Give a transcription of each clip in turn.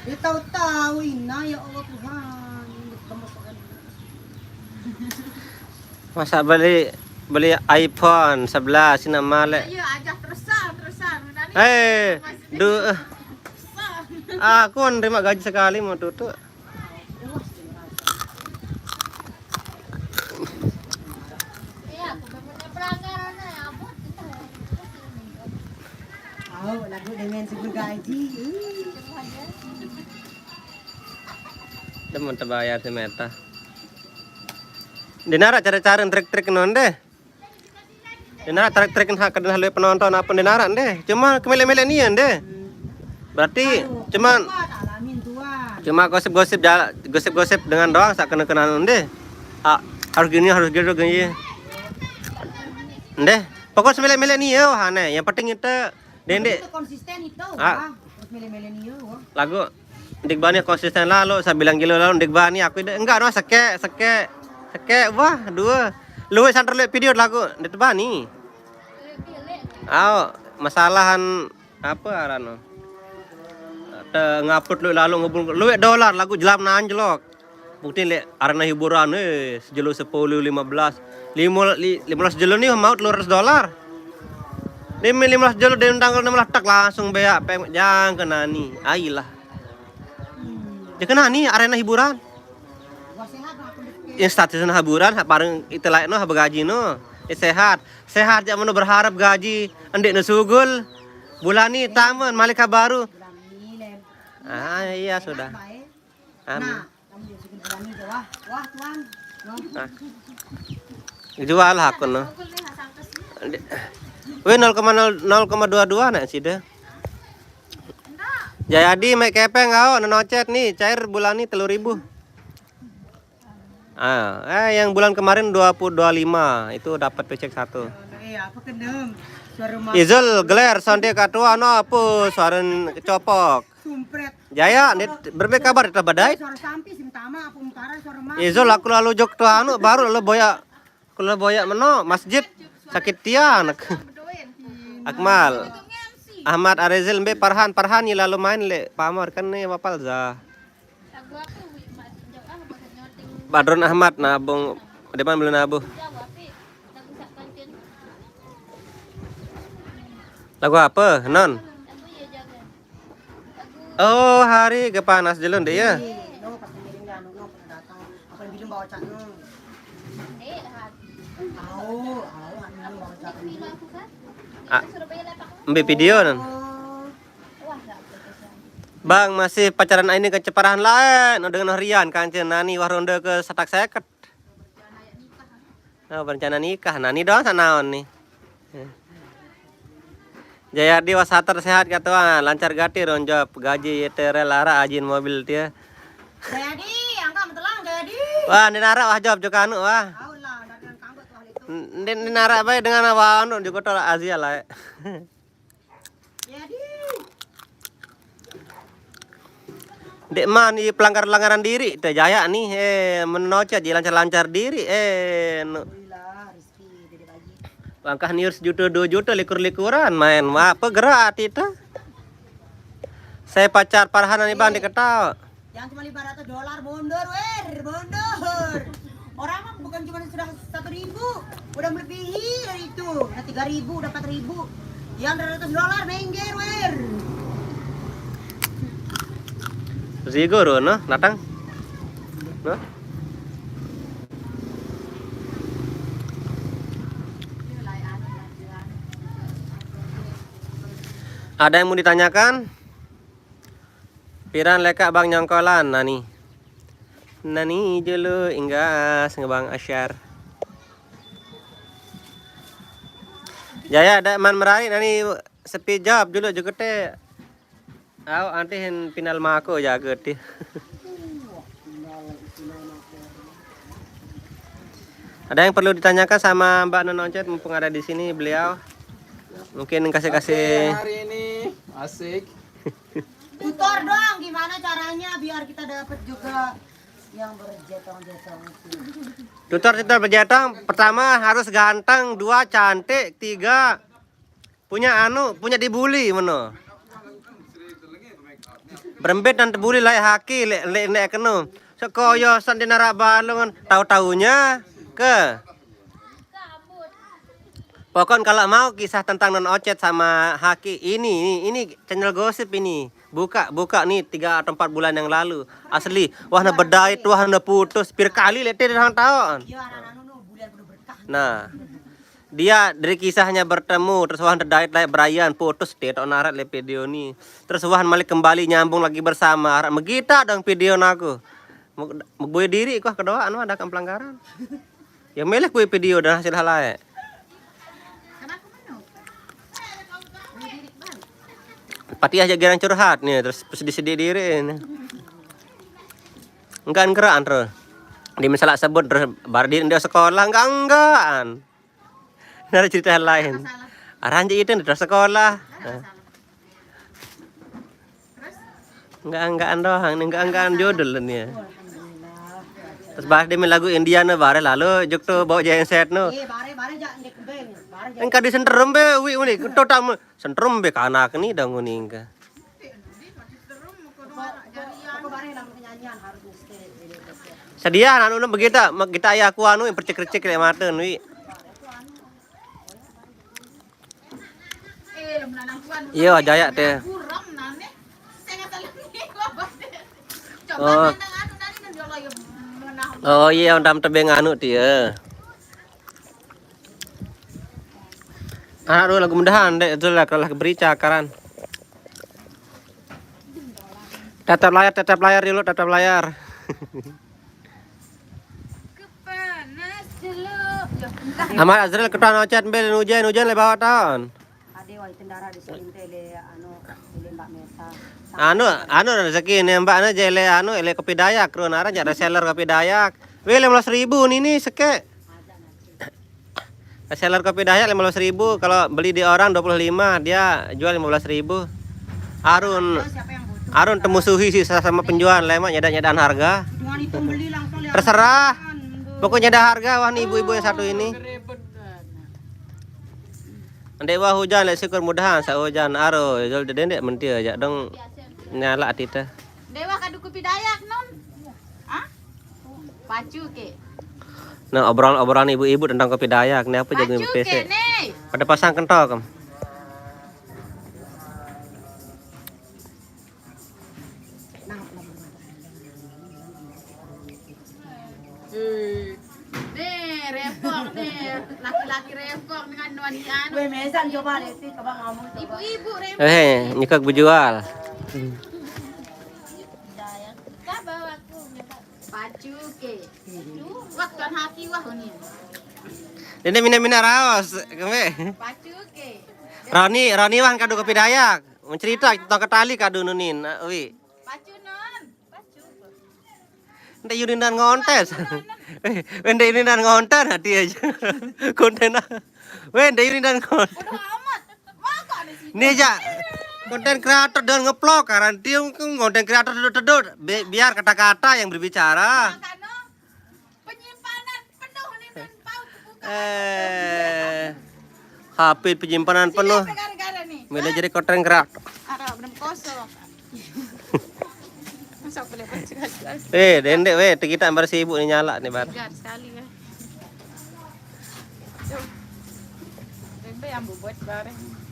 Ya tahu-tahu Ina, ya Allah Tuhan. Masa beli iPhone 11 sih nama le. Ayo ajak terusan. Aku nerima gaji sekali mau tutup. Iya, aku punya pelanggaran ya, ampun. Oh, lagu dengan sebelum gaji. Demen terbayar si Meta. Dinara cara-cara trik-trik non deh. Dinara trik-trik hak kedan halu penonton apa dinara deh. Cuma kemele-mele nian deh. Berarti cuman Alamin Tuhan. cuma gosip-gosip dengan doang sak kena-kenaan deh. Harus gini gini. Deh, pokok semele-mele nih yo hane. Yang penting itu dende Itu konsisten itu. Terus milih-milih nih. lagu Digbani konsisten lalu saya bilang gila lalu Digbani aku enggak no seke wah dua lu santer lihat video lagu Digbani. Masalahan apa arano ngupload lu lalu ngubung lu dolar lagu jelam nanjlok bukti le arena hiburan sejelo 10 15 jelo nih mau $200 demi 15 jelo dan tanggal 16 tak langsung beak jangan kena nih ailah jangan kena nih arena hiburan yang statusnya hiburan bareng itu lain no gaji no sehat jangan mau berharap gaji endek no sugul bulan ini taman malika baru. Iya sudah. Nah, kamu juga berani wah Tuhan. Jual aku no. Weh 0,22 nak sih deh. Jayadi make kepeng kau nonocet nih cair bulan ini 3.000. Yang bulan kemarin 25 itu dapat pecek 1. Iya, apa kendem? Izul geler sonde katua no apa suaran kecopok. Sumpret. Jaya berbe kabar kita badai. Suara sampi simtama apa utara suara mah. Izul aku lalu jok tuh anu baru lalu boya meno masjid sakit tiang. Akmal Ahmad Arezil mbe Parhan lalu main le pamor kan nih wapal za. Badron Ahmad nabung depan belum nabuh. Lagu apa? Non. Oh, hari kepanas jelun deh ya. Ambil video non. Bang masih pacaran ini keceparahan lain dengan Rian kancen nani waronde ke satak seket. Berencana nikah nani doang sanaon nih. Jayadi wasater sehat kata lancar gati ronjop gaji yetere lara ajin mobil dia. Jayadi angka metelang Jayadi. Wah dinara wah jawab juga anu wah. Dinara bae dengan awak anu di kota Asia lah. Jayadi. Dek mani pelanggaran diri teh Jaya nih menocet lancar diri Langkah niurs juta 2 juta likur-likuran main apa gerak itu. Saya pacar Farhan nih Bang diketahui. Yang cuma $500 bondor orang mah bukan cuma sudah 1.000 udah melebihi dari itu udah 3.000 udah 4.000 yang $200 mengger Zigoro no datang no. Ada yang mau ditanyakan? Piran leka bang nyongkolan nani jelo inggas ngebang asyar. Jaya ada man merari nani sepi job dulu juga teh. Antihin pinal mako jaga teh. Ada yang perlu ditanyakan sama Mbak Nononcet mumpung ada di sini beliau? Mungkin kasih hari ini asik. tutor dong gimana caranya biar kita dapat juga yang berjetong-jetong itu. Tutor berjetong pertama harus ganteng, 2 cantik, 3 punya dibully meno. Berembet dan tebuli lai haki lek kenu. Sekoyo san di narak balongan tahu-tahunya ke. Kabut. Pokoknya kalau mau kisah tentang non Ocet sama Haki ini channel gosip ini. Buka nih 3 atau 4 bulan yang lalu. Asli, wahna bedait, wahna putus, pir kali letih dengan tahun. Iya anak-anak nu bulan penuh berkah. Nah, dia dari kisahnya bertemu, terus wahan bedait lai Brian putus deh, tok narat le video ni. Terus wahan malik kembali nyambung lagi bersama. Harap megita dong video naku. Megboy diri kok kedua anu ada pelanggaran. Ya melek gue video dan hasil halayak. Kenapa menu? Pati aja gerang curhat nih, terus sedih-sedih diri nih. Enggak terus. Di misalnya sebut terus bardin dia sekolah enggan. Ada cerita lain. Aranji itu terus sekolah. Enggak doang, enggak jodol nih. Terus bahas dia lagu Indiana bare lalu juk tuh bawa genset no. Bare jak ndek beng. Bare jak. Engka di senterum be wi uni total senterum be kanak ni dang uni engka. Aku bare lang penyanyian harus mesti. Sedia anu begitu kita aya aku anu yang percek-percek le maten wi. Iya jaya teh. Oh. Oh iya undam tebeng anu dia. Anak dulu lagu mudahan dek itu lah kalau beri cakaran. Tatap layar dulu tatap layar. Kepanas dulu. Amat Azril ketuan Ocet bel hujan le bawa tahun. Ade wa tendara di sini tele anu tele Mbak Meta. Anu rezeki nih mbak anu jele anu ele kopi Dayak ron aran jadi reseller kopi Dayak. Weh 15.000 nih seke. Reseller kopi Dayak 15.000 kalau beli di orang 25 dia jual 15.000. Arun temusuhi sih sama penjual lemak nyadak-nyadaan harga. Dengan itu beli langsung lihat. Terserah. Pokoknya ada harga wah nih ibu-ibu yang satu ini. Andai wah hujan lek syukur mudahan sa hujan aro jol dedek mentia aja dong nyala tita. Dewa kadu kopi Dayak non. Hah? Pacu ke. Nah obrolan ibu-ibu tentang kopi Dayak nih apa jadi Pacu PC. ke nih. Pada pasang kentok kam. Nih, repot nih. Laki-laki repot dengan wanita. Weh mesan coba deh sih coba ngomong coba. Ibu-ibu repot. Nyekak berjual. Tak bawa aku. Pacu ke. Waktu kan haki wah ni. Ini mina raos, keme. Pacu ke. Roni wan kado kopi Dayak. Mencerita tentang ketali kado nunin, wi. Pacu non. Pacu. Ndak yurindan ngontes. Wende yurindan ngonten hati aja. Konten. Wende yurindan ngonten. Bodoh amat. Maka di sini. Nih aja. Konten kreator dan ngeplok karena dia konten kreator dedut biar kata-kata yang berbicara. Makanya penyimpanan penuh nih dan paut buka. HP penyimpanan penuh. Gara-gara nih. Milih jadi konten kreator. Ada belum kosong. Masa boleh sekali. Dendek weh, kita ambil si ibu ini nyala nih bar. Segar sekali kan. Tempe yang buat bareng.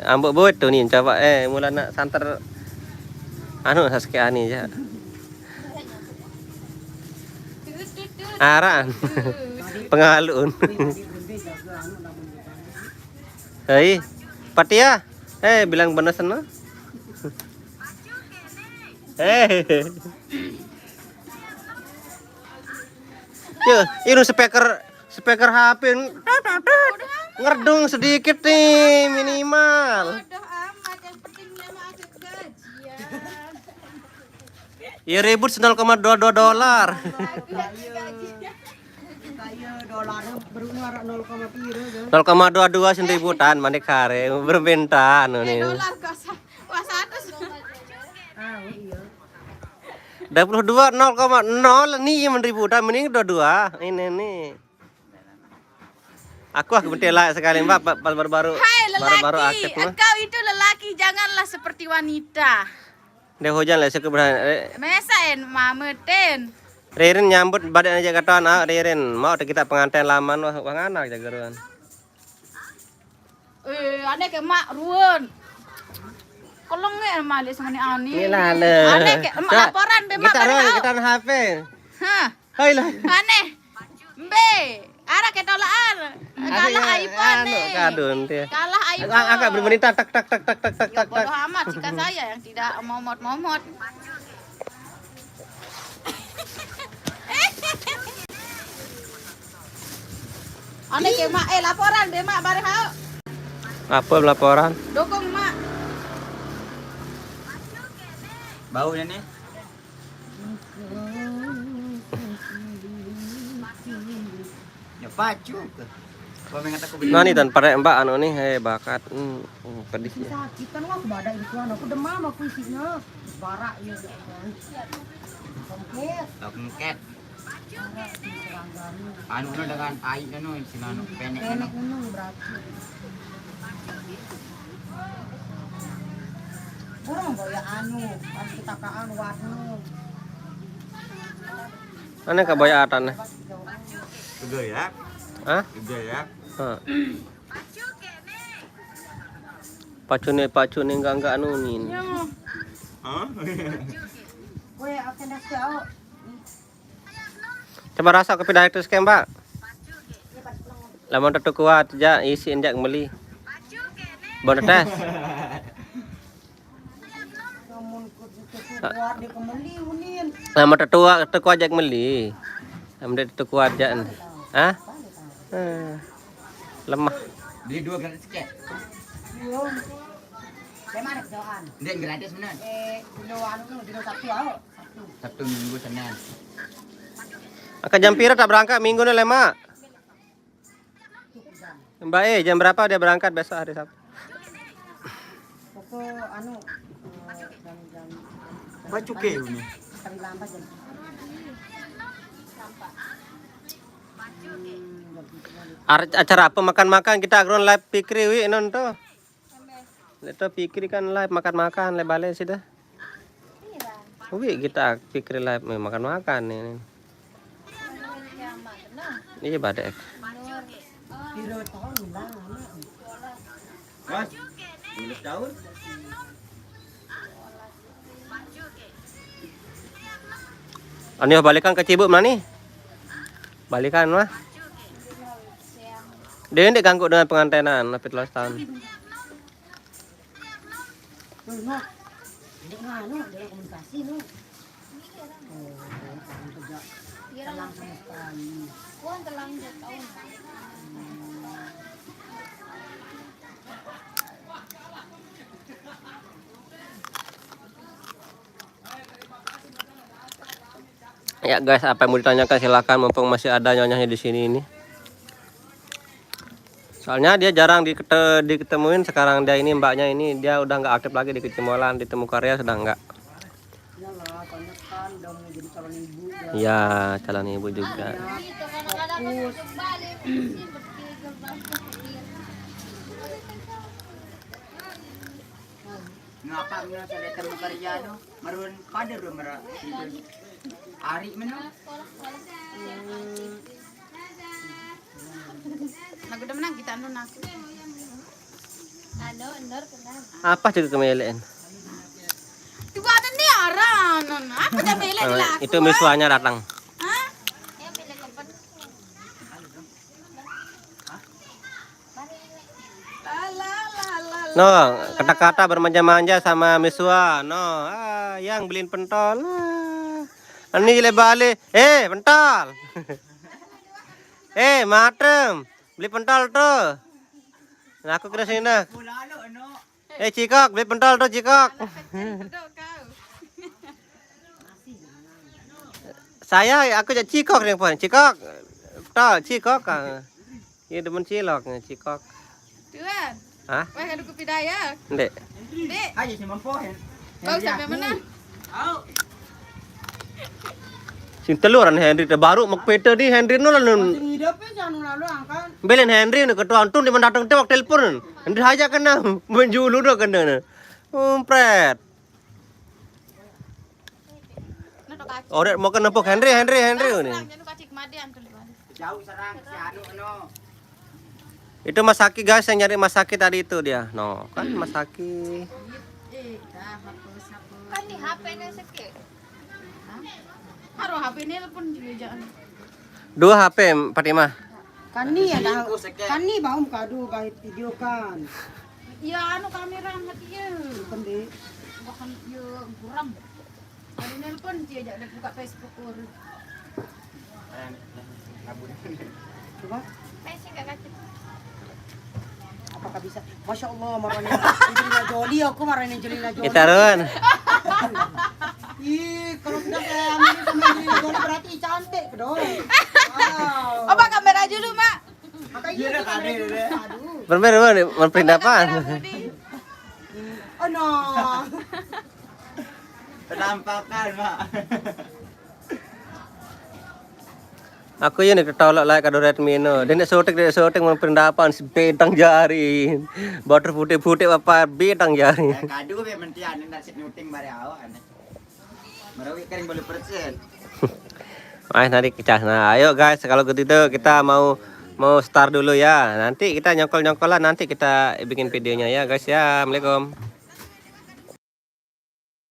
Ambok buat tuh nih coba mula nak santer anu Saskia ani aja. Aran. Pengalun. Hei, Patia. Bilang bener sana. Yo, ini speaker HP ngerdung sedikit nih minimal. Bodoh amat yang pentingnya mah ada gajian. Ya ribut $0,22. Kayak dolar berumur 0,2 0,22 sen ributan manik kare berbenta anu nih. Dolar kos. Wah 100. Ah iya. 22 0,0 nih yang ributan mending 22 ini nih. Aku betela sekali Mbak baru-baru Hai lelaki, aktif mah. engkau itu lelaki laki-laki janganlah seperti wanita. Dia hujan lah sekeberani. Mesain mameten. Ririn nyambut badan aja kata anak Ririn mau kita pengantin laman wah anak jaga ruan. Ane ke mak ruan. Kolong nge malik sengani ani. Ini lah le. Ane ke mak laporan be mak kita HP. Hah. Hai lah. Ane. Be. Ara ke tolaan. Kalah iPhone nih. Kadun dia. Kalah iPhone. Agak bermenita tak tak tak tak tak tak Ya tak tak. bodoh amat jika saya yang tidak momot-momot. Ane ke mak laporan be mak bare hao. Apa laporan? Dukung mak. Baunya nih. Ya pacu ke. Kau mengat aku beli. Nah nih tan parek mbak anu nih bakat pedis ya. Sakit kan aku badan itu aku demam aku isinya barak ini. Komplit. Lengket. Anu dengan air anu sinanu penek anu. Enak anu berarti. Kurang boya anu, pas kita ka anu warnu. Ane kebayatan nih. Juga ya. Hah? Juga ya. Pacu nih enggak anu nih. Hah? Kowe akan dah tahu. Coba rasa kopi dari terus ke mbak. Lamun tetu kuat ja isi injak beli. Bon tes. Namun kuat di kemeli unin. Lamun tetu kuat jak beli. Lamun tetu kuat ja. Hah? Lemah. Beli 2 gratis kek. Yo. Bagaimana jauhan? Dia gratis benar. Kilo anu kilo Sabtu au. Sabtu Minggu Senin. Aka jam pira tak berangkat minggu nih lemak. Mbak jam berapa dia berangkat besok hari Sabtu? Pokok anu jam Pacu ke ini. kami lambat jam. Acara apa makan-makan kita agron live pikri wi non to. Itu pikri kan live makan-makan le balik sudah. Wi kita pikri live makan-makan ini. Iya badek. Kilo tahun lah. Mas. 15 tahun. Anios balikan ke Cibuk mana nih? Balikan mah. Dia ini ganggu dengan pengantenan lebih 13 tahun. No. Hindi anu, dia komunikasi no. Telang sama sekali. Kuan telang tahun. Ya guys, apa yang mau ditanyakan silakan mumpung masih ada nyonyanya di sini ini. Soalnya dia jarang diketemuin sekarang dia ini mbaknya ini dia udah nggak aktif lagi di Kecimolan, di Temu Karya sudah nggak. Iyalah, banyak kan udah mau jadi calon ibu. Iya, calon ibu juga. Ngapa mina sa letter mo karya no? Maroon kader ro mara. Ari man no? Nagu menang kita anu nak. Anu endor kenal. Apa juga kemelean? Tiba ada nih aran. Apa dah bela di lah. Itu miswanya datang. Hah? Ya bela tempat. No, kata-kata bermanja-manja sama miswa. No, yang beliin pentol. Ini lebale. Pentol. Matem. Beli pentol tuh. Nah, aku kira sini dah. Lalo ano? Cikok, beli pentol tuh Cikok. Aku jadi Cikok nih, Pon. Cikok. Tol, Cikok. Ini demen cilok, Cikok. Tuan. Hah? Wah, ada kopi daya. Ndek. Dek, Ayo si mampohen. kau sampai mana? Au. Sing teluran Henry baru mak pete di Henry no lan. Hidupnya jangan lalu angkat. Belen Henry no ketua antun di datang tewak telepon. Henry haja kena menjulu do kena. Umpret. Nado kacik. Oh, mau ke nempuk Henry ini. Jangan kacik madian tuh. Jauh serang si anu no. Itu Mas Haki guys yang nyari Mas Haki tadi itu dia. No, kan Mas Haki. Kan di HP-nya sekit. Haru HP-nya pun juga jangan. 2 HP Fatimah. Kani ada. Kani baum kadu kahit video kan. Ya anu kamera mati ya. Pende. Bahkan ya kurang. Hari nelpon dia aja buka Facebook or. Coba. Pesi gak kacik. Apakah bisa? Masya Allah, marahnya Angelina Jolie, aku marahin Angelina Jolie. Itaruan. Ih, kalau sudah kayak Amelia sama Angelina Jolie berarti cantik dong. Wow. Apa kamera dulu, Mak? Makanya Iya, itu ada, kamera dulu. ada. Aduh. Bener perindapan. Oh no. Penampakan, Mak. Aku yun nagtutulak like kado Redmi no. Din syuting mau perindapan si bedang jari. Bater putih-putih apa bedang jari. Kadu be mentian nasi nyuting bare awan. Marawi kering 80%. Nanti kecah. Nah, ayo guys, kalau gitu kita mau start dulu ya. Nanti kita nyongkol-nyongkolan nanti kita bikin videonya ya guys ya. Assalamualaikum.